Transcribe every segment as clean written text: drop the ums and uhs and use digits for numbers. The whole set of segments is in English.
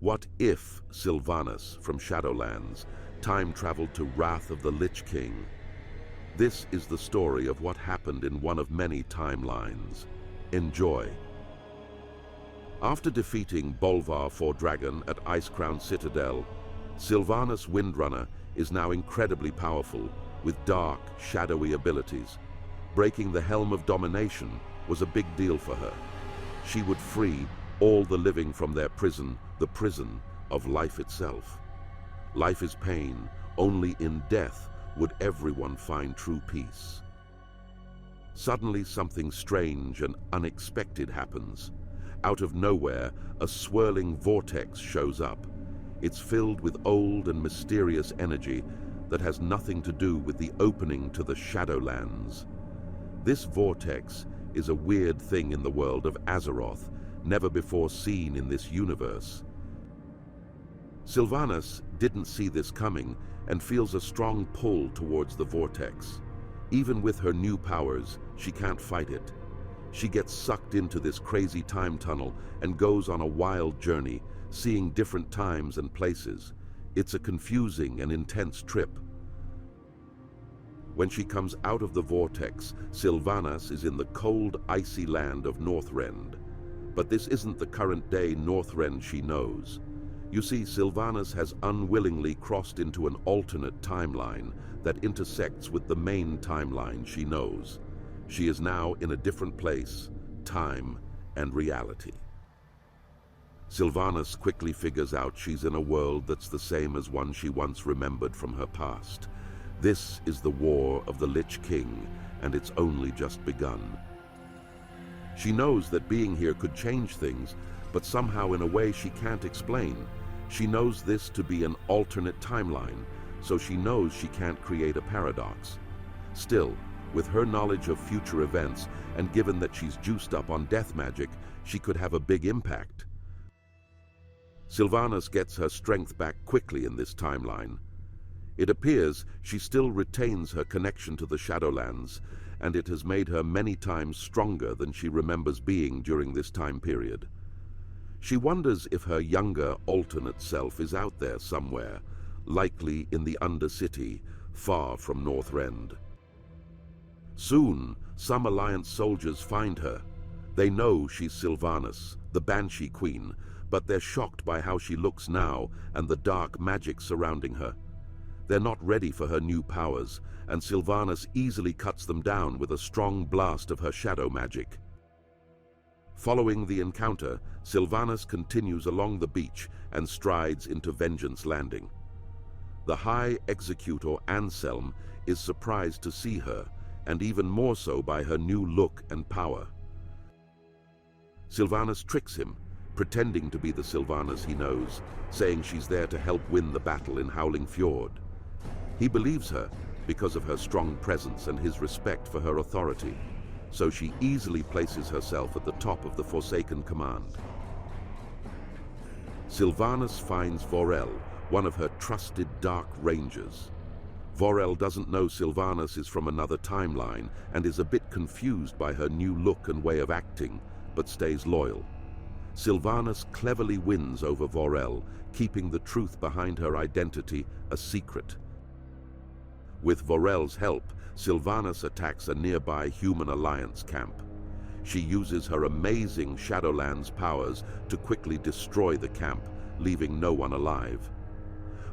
What if Sylvanas from Shadowlands time-traveled to Wrath of the Lich King? This is the story of what happened in one of many timelines. Enjoy. After defeating Bolvar Dragon at Icecrown Citadel, Sylvanas Windrunner is now incredibly powerful, with dark, shadowy abilities. Breaking the Helm of Domination was a big deal for her. She would free all the living from their prison, the prison of life itself. Life is pain. Only in death would everyone find true peace. Suddenly, something strange and unexpected happens. Out of nowhere, a swirling vortex shows up. It's filled with old and mysterious energy that has nothing to do with the opening to the Shadowlands. This vortex is a weird thing in the world of Azeroth, never before seen in this universe. Sylvanas didn't see this coming and feels a strong pull towards the vortex. Even with her new powers, she can't fight it. She gets sucked into this crazy time tunnel and goes on a wild journey, seeing different times and places. It's a confusing and intense trip. When she comes out of the vortex, Sylvanas is in the cold, icy land of Northrend. But this isn't the current-day Northrend she knows. You see, Sylvanas has unwillingly crossed into an alternate timeline that intersects with the main timeline she knows. She is now in a different place, time, and reality. Sylvanas quickly figures out she's in a world that's the same as one she once remembered from her past. This is the war of the Lich King, and it's only just begun. She knows that being here could change things, but somehow in a way she can't explain. She knows this to be an alternate timeline, so she knows she can't create a paradox. Still, with her knowledge of future events, and given that she's juiced up on death magic, she could have a big impact. Sylvanas gets her strength back quickly in this timeline. It appears she still retains her connection to the Shadowlands, and it has made her many times stronger than she remembers being during this time period. She wonders if her younger, alternate self is out there somewhere, likely in the Undercity, far from Northrend. Soon, some Alliance soldiers find her. They know she's Sylvanas, the Banshee Queen, but they're shocked by how she looks now and the dark magic surrounding her. They're not ready for her new powers, and Sylvanas easily cuts them down with a strong blast of her shadow magic. Following the encounter, Sylvanas continues along the beach and strides into Vengeance Landing. The High Executor Anselm is surprised to see her, and even more so by her new look and power. Sylvanas tricks him, pretending to be the Sylvanas he knows, saying she's there to help win the battle in Howling Fjord. He believes her because of her strong presence and his respect for her authority, so she easily places herself at the top of the Forsaken Command. Sylvanas finds Vorel, one of her trusted Dark Rangers. Vorel doesn't know Sylvanas is from another timeline and is a bit confused by her new look and way of acting, but stays loyal. Sylvanas cleverly wins over Vorel, keeping the truth behind her identity a secret. With Vorel's help, Sylvanas attacks a nearby human Alliance camp. She uses her amazing Shadowlands powers to quickly destroy the camp, leaving no one alive.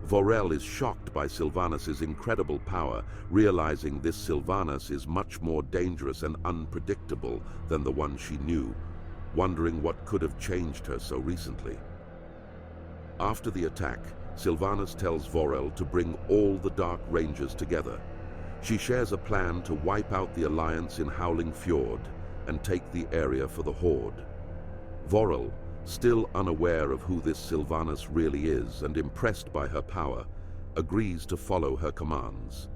Vorel is shocked by Sylvanas' incredible power, realizing this Sylvanas is much more dangerous and unpredictable than the one she knew, wondering what could have changed her so recently. After the attack, Sylvanas tells Vorel to bring all the Dark Rangers together. She shares a plan to wipe out the Alliance in Howling Fjord and take the area for the Horde. Vorel, still unaware of who this Sylvanas really is and impressed by her power, agrees to follow her commands.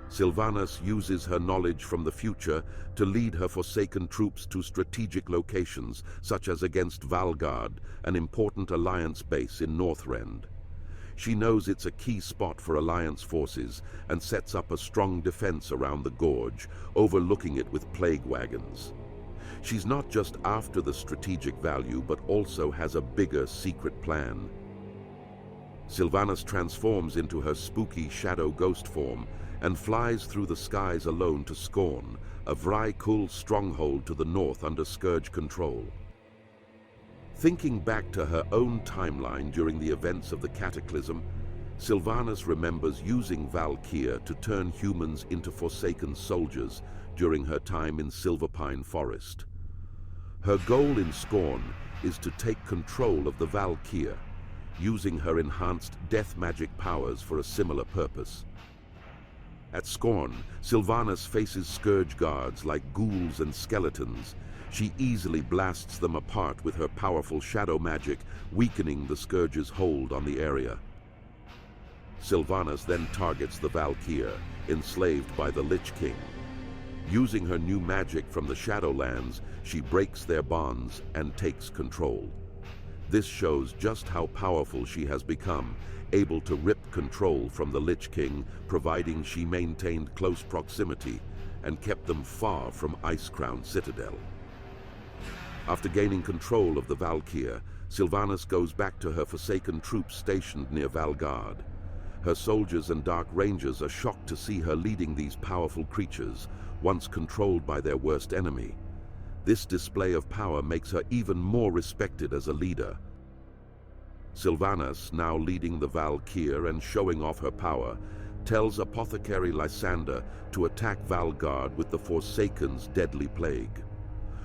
Sylvanas uses her knowledge from the future to lead her Forsaken troops to strategic locations, such as against Valgard, an important Alliance base in Northrend. She knows it's a key spot for Alliance forces and sets up a strong defense around the gorge, overlooking it with plague wagons. She's not just after the strategic value, but also has a bigger secret plan. Sylvanas transforms into her spooky shadow ghost form and flies through the skies alone to Scorn, a Vrykul stronghold to the north under Scourge control. Thinking back to her own timeline during the events of the Cataclysm, Sylvanas remembers using Valkyr to turn humans into Forsaken soldiers during her time in Silverpine Forest. Her goal in Scorn is to take control of the Valkyr, using her enhanced death magic powers for a similar purpose. At Scorn, Sylvanas faces Scourge guards like ghouls and skeletons. She easily blasts them apart with her powerful shadow magic, weakening the Scourge's hold on the area. Sylvanas then targets the Valkyr, enslaved by the Lich King. Using her new magic from the Shadowlands, she breaks their bonds and takes control. This shows just how powerful she has become, able to rip control from the Lich King, providing she maintained close proximity and kept them far from Icecrown Citadel. After gaining control of the Valkyr, Sylvanas goes back to her Forsaken troops stationed near Valgard. Her soldiers and Dark Rangers are shocked to see her leading these powerful creatures, once controlled by their worst enemy. This display of power makes her even more respected as a leader. Sylvanas, now leading the Valkyr and showing off her power, tells Apothecary Lysander to attack Valgard with the Forsaken's deadly plague.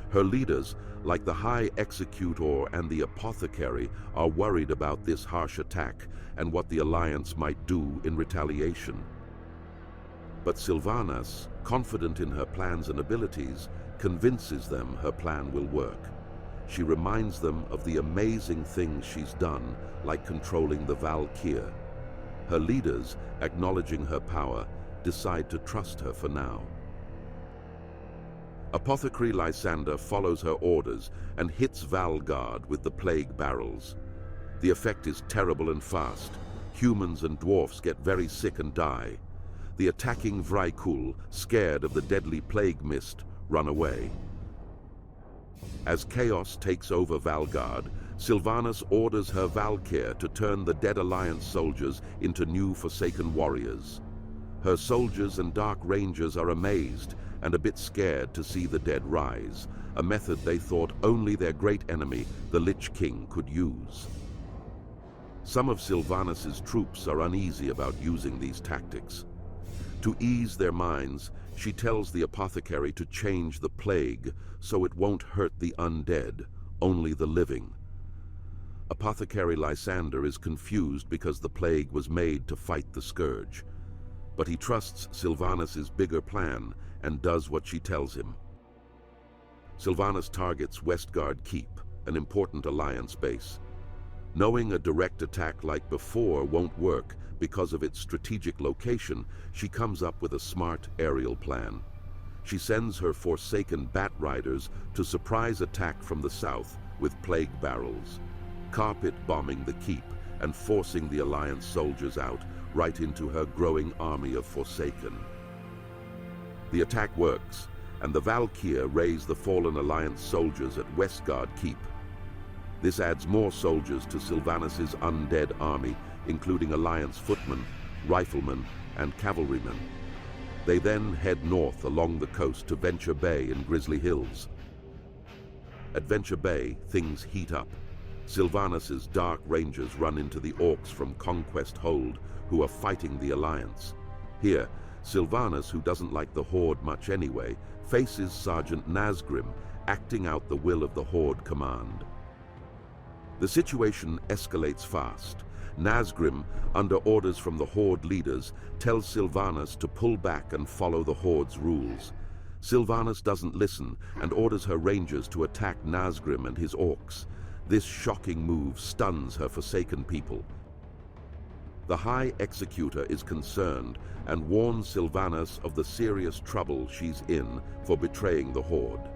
Her leaders, like the High Executor and the Apothecary, are worried about this harsh attack and what the Alliance might do in retaliation. But Sylvanas, confident in her plans and abilities, convinces them her plan will work. She reminds them of the amazing things she's done, like controlling the Valkyr. Her leaders, acknowledging her power, decide to trust her for now. Apothecary Lysander follows her orders and hits Valgard with the plague barrels. The effect is terrible and fast. Humans and dwarfs get very sick and die. The attacking Vrykul, scared of the deadly plague mist, run away. As chaos takes over Valgard, Sylvanas orders her Valkyr to turn the dead Alliance soldiers into new Forsaken warriors. Her soldiers and Dark Rangers are amazed and a bit scared to see the dead rise, a method they thought only their great enemy, the Lich King, could use. Some of Sylvanas's troops are uneasy about using these tactics. To ease their minds, she tells the Apothecary to change the plague so it won't hurt the undead, only the living. Apothecary Lysander is confused because the plague was made to fight the Scourge, but he trusts Sylvanas's bigger plan and does what she tells him. Sylvanas targets Westguard Keep, an important Alliance base. Knowing a direct attack like before won't work because of its strategic location, she comes up with a smart aerial plan. She sends her Forsaken Bat Riders to surprise attack from the south with plague barrels, carpet bombing the keep and forcing the Alliance soldiers out right into her growing army of Forsaken. The attack works, and the Valkyr raise the fallen Alliance soldiers at Westguard Keep. This adds more soldiers to Sylvanas's undead army, including Alliance footmen, riflemen, and cavalrymen. They then head north along the coast to Venture Bay in Grizzly Hills. At Venture Bay, things heat up. Sylvanas's Dark Rangers run into the orcs from Conquest Hold, who are fighting the Alliance. Here, Sylvanas, who doesn't like the Horde much anyway, faces Sergeant Nazgrim, acting out the will of the Horde command. The situation escalates fast. Nazgrim, under orders from the Horde leaders, tells Sylvanas to pull back and follow the Horde's rules. Sylvanas doesn't listen and orders her rangers to attack Nazgrim and his orcs. This shocking move stuns her Forsaken people. The High Executor is concerned and warns Sylvanas of the serious trouble she's in for betraying the Horde.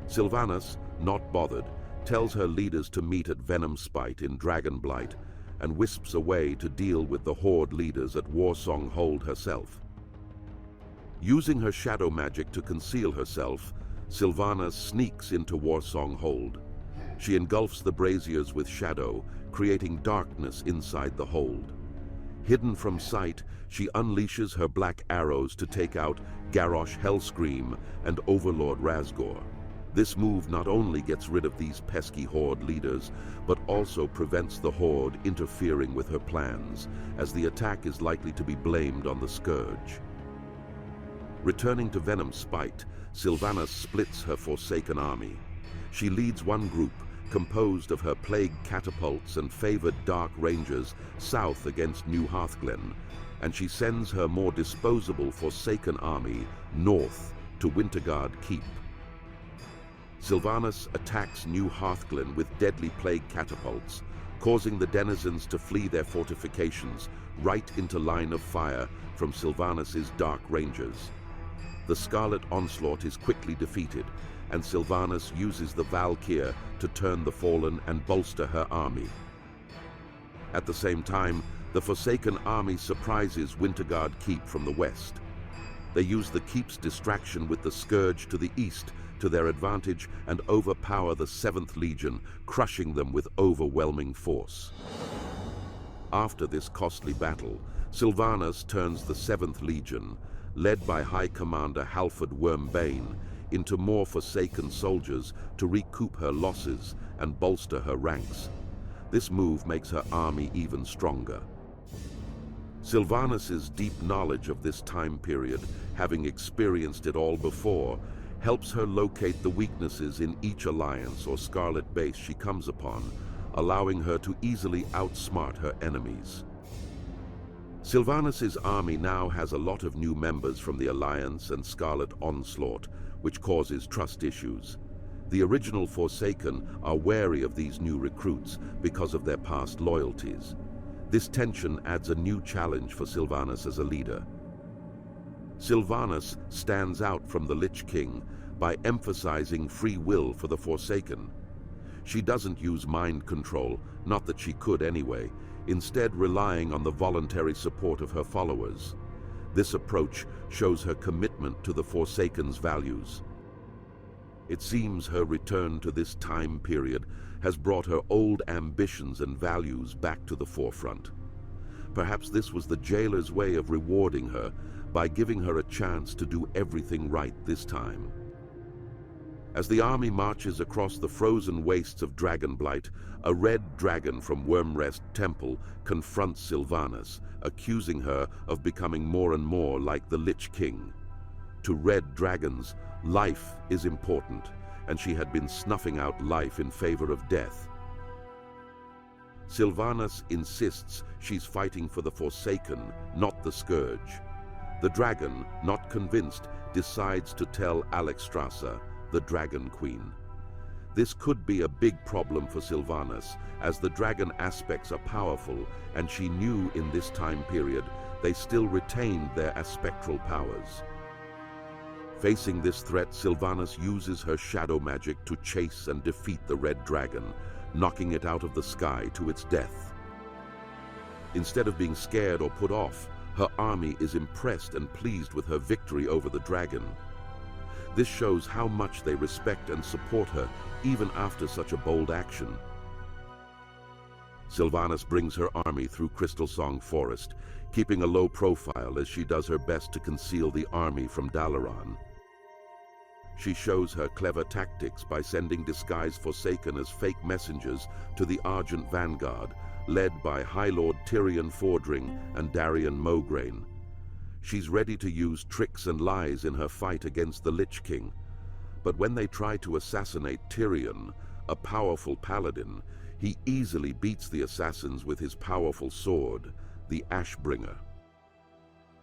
Sylvanas, not bothered, tells her leaders to meet at Venom Spite in Dragonblight and wisps away to deal with the Horde leaders at Warsong Hold herself. Using her shadow magic to conceal herself, Sylvanas sneaks into Warsong Hold. She engulfs the braziers with shadow, creating darkness inside the hold. Hidden from sight, she unleashes her black arrows to take out Garrosh Hellscream and Overlord Razgor. This move not only gets rid of these pesky Horde leaders, but also prevents the Horde interfering with her plans, as the attack is likely to be blamed on the Scourge. Returning to Venom's Spite, Sylvanas splits her Forsaken army. She leads one group, composed of her Plague Catapults and favored Dark Rangers, south against New Hearthglen, and she sends her more disposable Forsaken army north to Winterguard Keep. Sylvanas attacks New Hearthglen with deadly Plague Catapults, causing the denizens to flee their fortifications right into line of fire from Sylvanas's Dark Rangers. The Scarlet Onslaught is quickly defeated, and Sylvanas uses the Valkyr to turn the fallen and bolster her army. At the same time, the Forsaken army surprises Winterguard Keep from the west. They use the Keep's distraction with the Scourge to the east to their advantage and overpower the 7th Legion, crushing them with overwhelming force. After this costly battle, Sylvanas turns the 7th Legion, led by High Commander Halford Wormbane, into more Forsaken soldiers to recoup her losses and bolster her ranks. This move makes her army even stronger. Sylvanas's deep knowledge of this time period, having experienced it all before, helps her locate the weaknesses in each alliance or Scarlet base she comes upon, allowing her to easily outsmart her enemies. Sylvanas's army now has a lot of new members from the Alliance and Scarlet Onslaught, which causes trust issues. The original Forsaken are wary of these new recruits because of their past loyalties. This tension adds a new challenge for Sylvanas as a leader. Sylvanas stands out from the Lich King by emphasizing free will for the Forsaken. She doesn't use mind control, not that she could anyway, instead relying on the voluntary support of her followers. This approach shows her commitment to the Forsaken's values. It seems her return to this time period has brought her old ambitions and values back to the forefront. Perhaps this was the jailer's way of rewarding her by giving her a chance to do everything right this time. As the army marches across the frozen wastes of Dragonblight, a red dragon from Wormrest Temple confronts Sylvanas, accusing her of becoming more and more like the Lich King. To red dragons, life is important, and she had been snuffing out life in favor of death. Sylvanas insists she's fighting for the Forsaken, not the Scourge. The dragon, not convinced, decides to tell Alexstrasza, the Dragon Queen. This could be a big problem for Sylvanas, as the dragon aspects are powerful, and she knew in this time period they still retained their aspectral powers. Facing this threat, Sylvanas uses her shadow magic to chase and defeat the red dragon, knocking it out of the sky to its death. Instead of being scared or put off, her army is impressed and pleased with her victory over the dragon. This shows how much they respect and support her, even after such a bold action. Sylvanas brings her army through Crystalsong Forest, keeping a low profile as she does her best to conceal the army from Dalaran. She shows her clever tactics by sending disguised Forsaken as fake messengers to the Argent Vanguard, led by High Lord Tyrion Fordring and Darian Mograine. She's ready to use tricks and lies in her fight against the Lich King. But when they try to assassinate Tyrion, a powerful paladin, he easily beats the assassins with his powerful sword, the Ashbringer.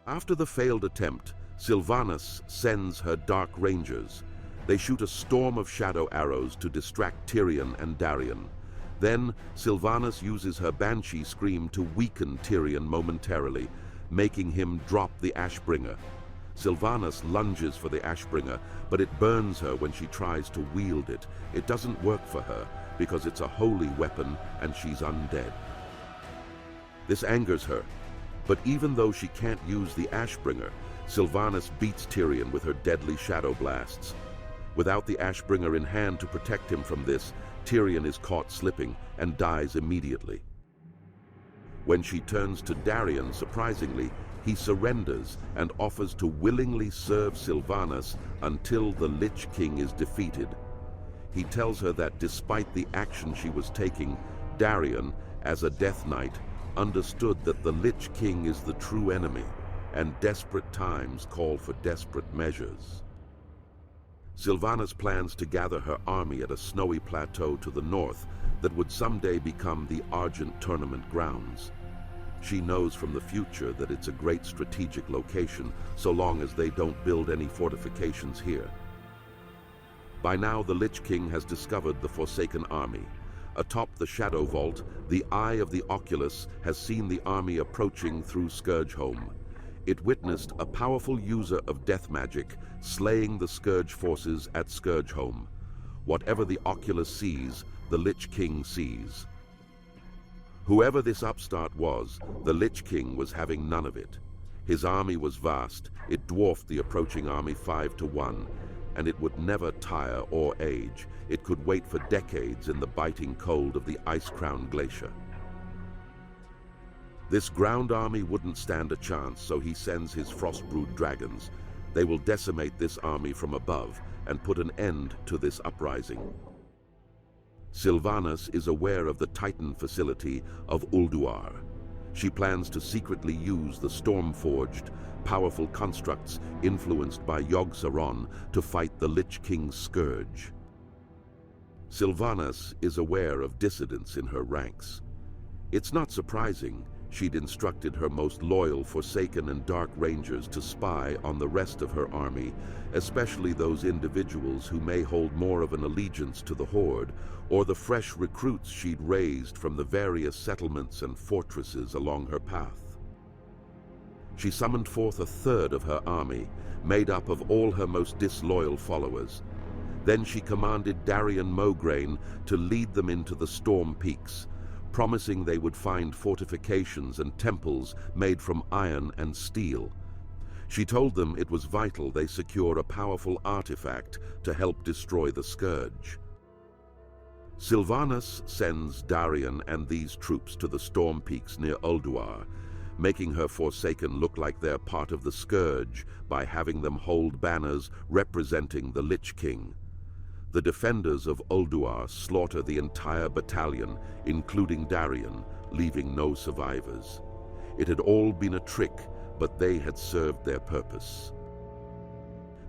After the failed attempt, Sylvanas sends her Dark Rangers. They shoot a storm of shadow arrows to distract Tyrion and Darian. Then, Sylvanas uses her Banshee Scream to weaken Tyrion momentarily, making him drop the Ashbringer. Sylvanas lunges for the Ashbringer, but it burns her when she tries to wield it. It doesn't work for her, because it's a holy weapon and she's undead. This angers her, but even though she can't use the Ashbringer, Sylvanas beats Tyrion with her deadly shadow blasts. Without the Ashbringer in hand to protect him from this, Tyrion is caught slipping and dies immediately. When she turns to Darion, surprisingly, he surrenders and offers to willingly serve Sylvanas until the Lich King is defeated. He tells her that despite the action she was taking, Darion, as a Death Knight, understood that the Lich King is the true enemy, and desperate times call for desperate measures. Sylvanas plans to gather her army at a snowy plateau to the north that would someday become the Argent Tournament grounds. She knows from the future that it's a great strategic location so long as they don't build any fortifications here. By now, the Lich King has discovered the Forsaken army. Atop the Shadow Vault, the Eye of the Oculus has seen the army approaching through Scourgeholm. It witnessed a powerful user of death magic slaying the Scourge forces at Scourgeholm. Whatever the Oculus sees, the Lich King sees. Whoever this upstart was, the Lich King was having none of it. His army was vast, it dwarfed the approaching army 5-1, and it would never tire or age. It could wait for decades in the biting cold of the ice-crowned glacier. This ground army wouldn't stand a chance, so he sends his Frostbrood dragons. They will decimate this army from above and put an end to this uprising. Sylvanas is aware of the Titan facility of Ulduar. She plans to secretly use the storm-forged, powerful constructs influenced by Yogg-Saron to fight the Lich King's scourge. Sylvanas is aware of dissidents in her ranks. It's not surprising. She'd instructed her most loyal Forsaken and Dark Rangers to spy on the rest of her army, especially those individuals who may hold more of an allegiance to the Horde, or the fresh recruits she'd raised from the various settlements and fortresses along her path. She summoned forth a third of her army, made up of all her most disloyal followers. Then she commanded Darion Mograine to lead them into the Storm Peaks, promising they would find fortifications and temples made from iron and steel. She told them it was vital they secure a powerful artifact to help destroy the Scourge. Sylvanas sends Darion and these troops to the Storm Peaks near Ulduar, making her Forsaken look like they're part of the Scourge by having them hold banners representing the Lich King. The defenders of Ulduar slaughter the entire battalion, including Darion, leaving no survivors. It had all been a trick, but they had served their purpose.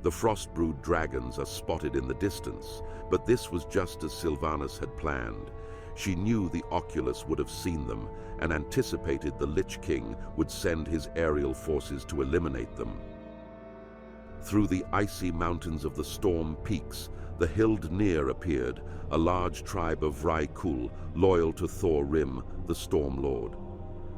The Frostbrood dragons are spotted in the distance, but this was just as Sylvanas had planned. She knew the Oculus would have seen them and anticipated the Lich King would send his aerial forces to eliminate them. Through the icy mountains of the Storm Peaks, the Hildnir appeared, a large tribe of Vrykul, loyal to Thorim, the Storm Lord.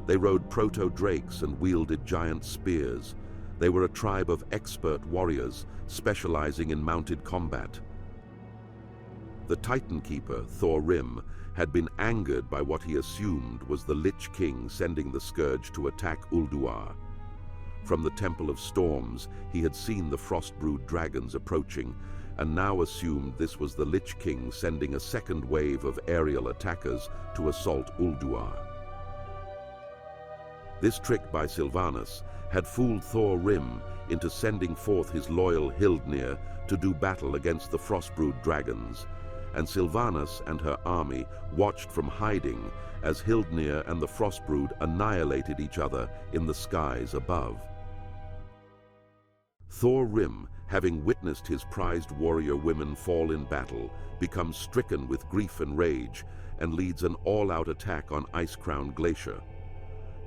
They rode proto-drakes and wielded giant spears. They were a tribe of expert warriors, specializing in mounted combat. The Titan Keeper, Thorim, had been angered by what he assumed was the Lich King sending the Scourge to attack Ulduar. From the Temple of Storms, he had seen the Frostbrood dragons approaching, and now assumed this was the Lich King sending a second wave of aerial attackers to assault Ulduar. This trick by Sylvanas had fooled Thorim into sending forth his loyal Hildnir to do battle against the Frostbrood dragons, and Sylvanas and her army watched from hiding as Hildnir and the Frostbrood annihilated each other in the skies above. Thorim, having witnessed his prized warrior women fall in battle, becomes stricken with grief and rage and leads an all-out attack on Ice-Crowned Glacier.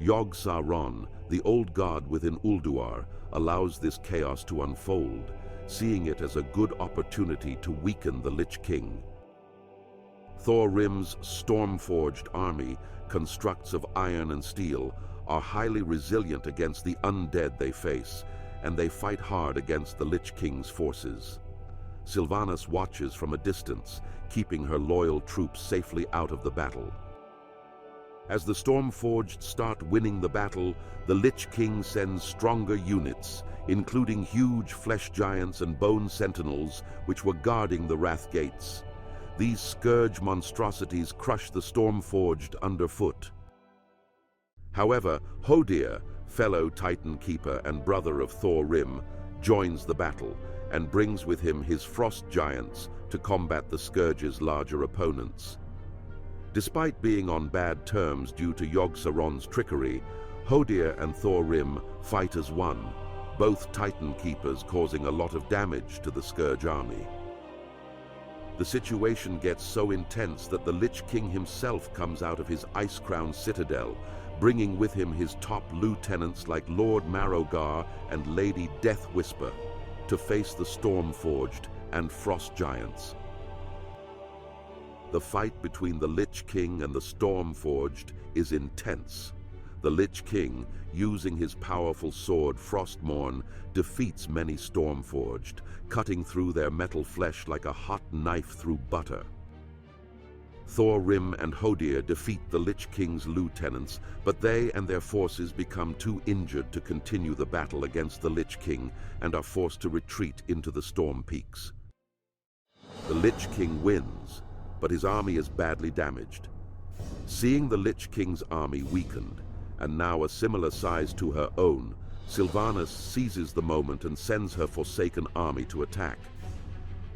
Yogg-Saron, the old god within Ulduar, allows this chaos to unfold, seeing it as a good opportunity to weaken the Lich King. Thorim's storm-forged army, constructs of iron and steel, are highly resilient against the undead they face, and they fight hard against the Lich King's forces. Sylvanas watches from a distance, keeping her loyal troops safely out of the battle. As the Stormforged start winning the battle, the Lich King sends stronger units, including huge flesh giants and bone sentinels which were guarding the Wrath Gates. These scourge monstrosities crush the Stormforged underfoot. However, Hodir, fellow Titan Keeper and brother of Thorim, joins the battle and brings with him his frost giants to combat the Scourge's larger opponents. Despite being on bad terms due to Yogg-Saron's trickery, Hodir and Thorim fight as one, both Titan Keepers causing a lot of damage to the Scourge army. The situation gets so intense that the Lich King himself comes out of his ice-crowned citadel, bringing with him his top lieutenants like Lord Marrowgar and Lady Deathwhisper to face the Stormforged and Frost Giants. The fight between the Lich King and the Stormforged is intense. The Lich King, using his powerful sword Frostmourne, defeats many Stormforged, cutting through their metal flesh like a hot knife through butter. Thorim and Hodir defeat the Lich King's lieutenants, but they and their forces become too injured to continue the battle against the Lich King and are forced to retreat into the Storm Peaks. The Lich King wins, but his army is badly damaged. Seeing the Lich King's army weakened, and now a similar size to her own, Sylvanas seizes the moment and sends her Forsaken army to attack.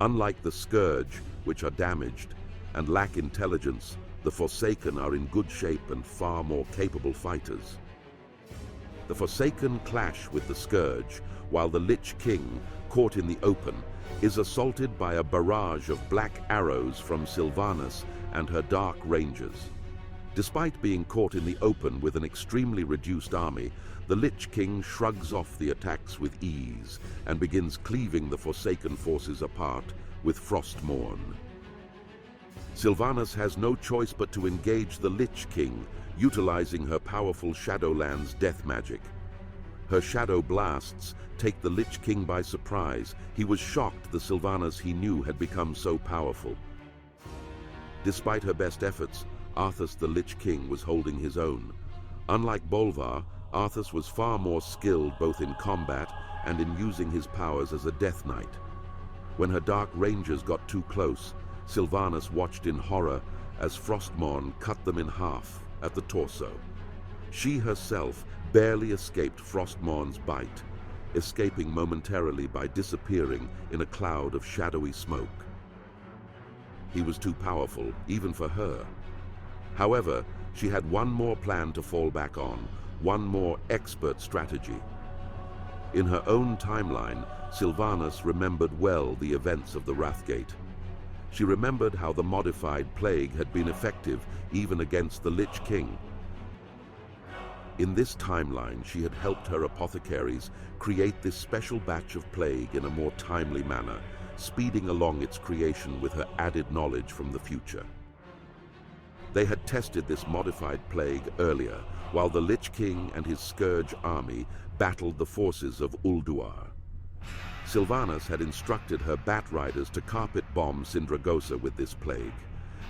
Unlike the Scourge, which are damaged and lack intelligence, the Forsaken are in good shape and far more capable fighters. The Forsaken clash with the Scourge, while the Lich King, caught in the open, is assaulted by a barrage of black arrows from Sylvanas and her Dark Rangers. Despite being caught in the open with an extremely reduced army, the Lich King shrugs off the attacks with ease and begins cleaving the Forsaken forces apart with Frostmourne. Sylvanas has no choice but to engage the Lich King, utilizing her powerful Shadowlands death magic. Her shadow blasts take the Lich King by surprise. He was shocked the Sylvanas he knew had become so powerful. Despite her best efforts, Arthas the Lich King was holding his own. Unlike Bolvar, Arthas was far more skilled both in combat and in using his powers as a Death Knight. When her Dark Rangers got too close, Sylvanas watched in horror as Frostmourne cut them in half at the torso. She herself barely escaped Frostmourne's bite, escaping momentarily by disappearing in a cloud of shadowy smoke. He was too powerful, even for her. However, she had one more plan to fall back on, one more expert strategy. In her own timeline, Sylvanas remembered well the events of the Wrathgate. She remembered how the modified plague had been effective even against the Lich King. In this timeline, she had helped her apothecaries create this special batch of plague in a more timely manner, speeding along its creation with her added knowledge from the future. They had tested this modified plague earlier, while the Lich King and his Scourge army battled the forces of Ulduar. Sylvanas had instructed her Bat Riders to carpet bomb Sindragosa with this plague,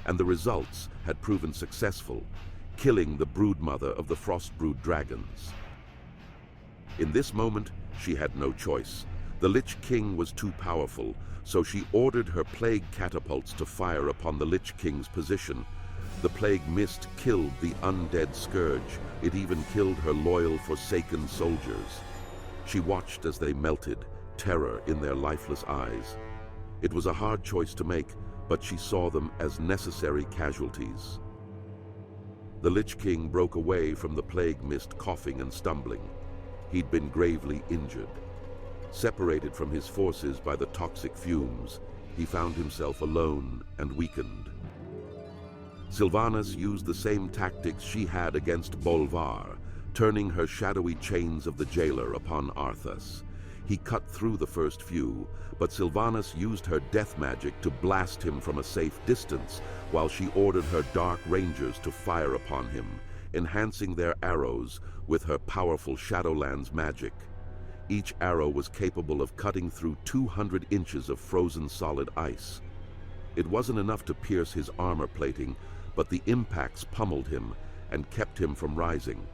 and the results had proven successful, killing the broodmother of the Frostbrood dragons. In this moment, she had no choice. The Lich King was too powerful, so she ordered her plague catapults to fire upon the Lich King's position. The plague mist killed the undead Scourge. It even killed her loyal Forsaken soldiers. She watched as they melted, terror in their lifeless eyes. It was a hard choice to make, but she saw them as necessary casualties. The Lich King broke away from the plague mist, coughing and stumbling. He'd been gravely injured. Separated from his forces by the toxic fumes, he found himself alone and weakened. Sylvanas used the same tactics she had against Bolvar, turning her shadowy chains of the jailer upon Arthas. He cut through the first few, but Sylvanas used her death magic to blast him from a safe distance, while she ordered her Dark Rangers to fire upon him, enhancing their arrows with her powerful Shadowlands magic. Each arrow was capable of cutting through 200 inches of frozen solid ice. It wasn't enough to pierce his armor plating, but the impacts pummeled him, and kept him from rising.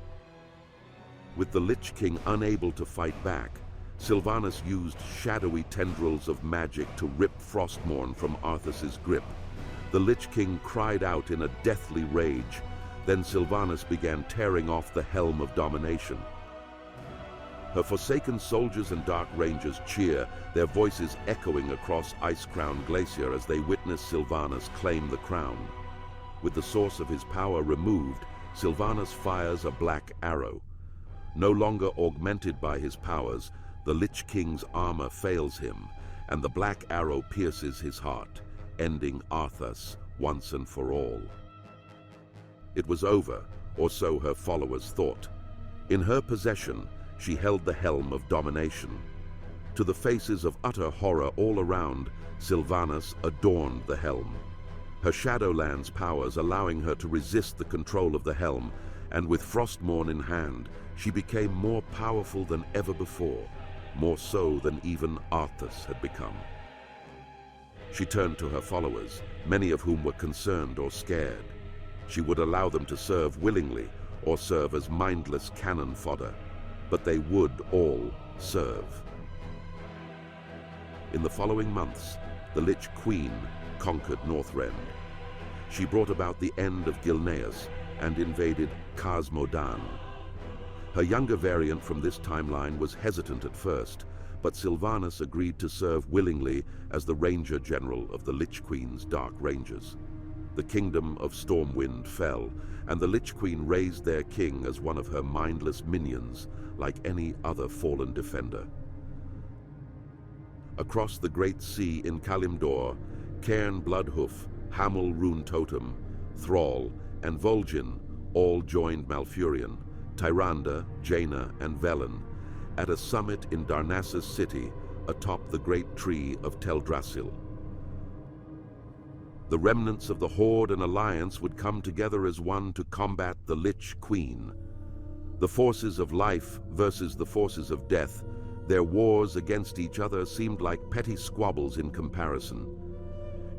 With the Lich King unable to fight back, Sylvanas used shadowy tendrils of magic to rip Frostmourne from Arthas's grip. The Lich King cried out in a deathly rage. Then Sylvanas began tearing off the helm of domination. Her forsaken soldiers and Dark Rangers cheer, their voices echoing across Ice-Crown Glacier as they witness Sylvanas claim the crown. With the source of his power removed, Sylvanas fires a black arrow. No longer augmented by his powers, the Lich King's armor fails him, and the black arrow pierces his heart, ending Arthas once and for all. It was over, or so her followers thought. In her possession, she held the helm of domination. To the faces of utter horror all around, Sylvanas adorned the helm. Her Shadowlands powers allowing her to resist the control of the helm, and with Frostmourne in hand, she became more powerful than ever before, more so than even Arthas had become. She turned to her followers, many of whom were concerned or scared. She would allow them to serve willingly or serve as mindless cannon fodder, but they would all serve. In the following months, the Lich Queen conquered Northrend. She brought about the end of Gilneas and invaded Khaz-Modan. Her younger variant from this timeline was hesitant at first, but Sylvanas agreed to serve willingly as the Ranger General of the Lich Queen's Dark Rangers. The kingdom of Stormwind fell, and the Lich Queen raised their king as one of her mindless minions, like any other fallen defender. Across the Great Sea in Kalimdor, Cairn Bloodhoof, Hamel Rune Totem, Thrall, and Vol'jin all joined Malfurion, Tyrande, Jaina, and Velen at a summit in Darnassus city atop the great tree of Teldrassil. The remnants of the Horde and Alliance would come together as one to combat the Lich Queen. The forces of life versus the forces of death, their wars against each other seemed like petty squabbles in comparison.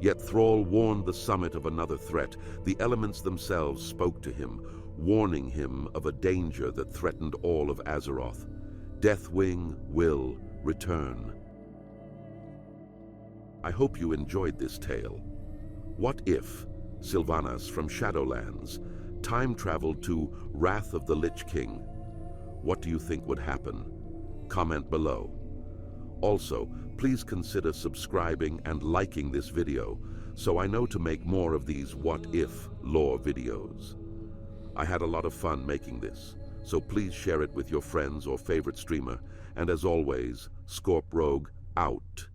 Yet Thrall warned the summit of another threat. The elements themselves spoke to him, warning him of a danger that threatened all of Azeroth. Deathwing will return. I hope you enjoyed this tale. What if Sylvanas from Shadowlands time-traveled to Wrath of the Lich King? What do you think would happen? Comment below. Also, please consider subscribing and liking this video so I know to make more of these what-if lore videos. I had a lot of fun making this, so please share it with your friends or favorite streamer, and as always, ScorpRogue out.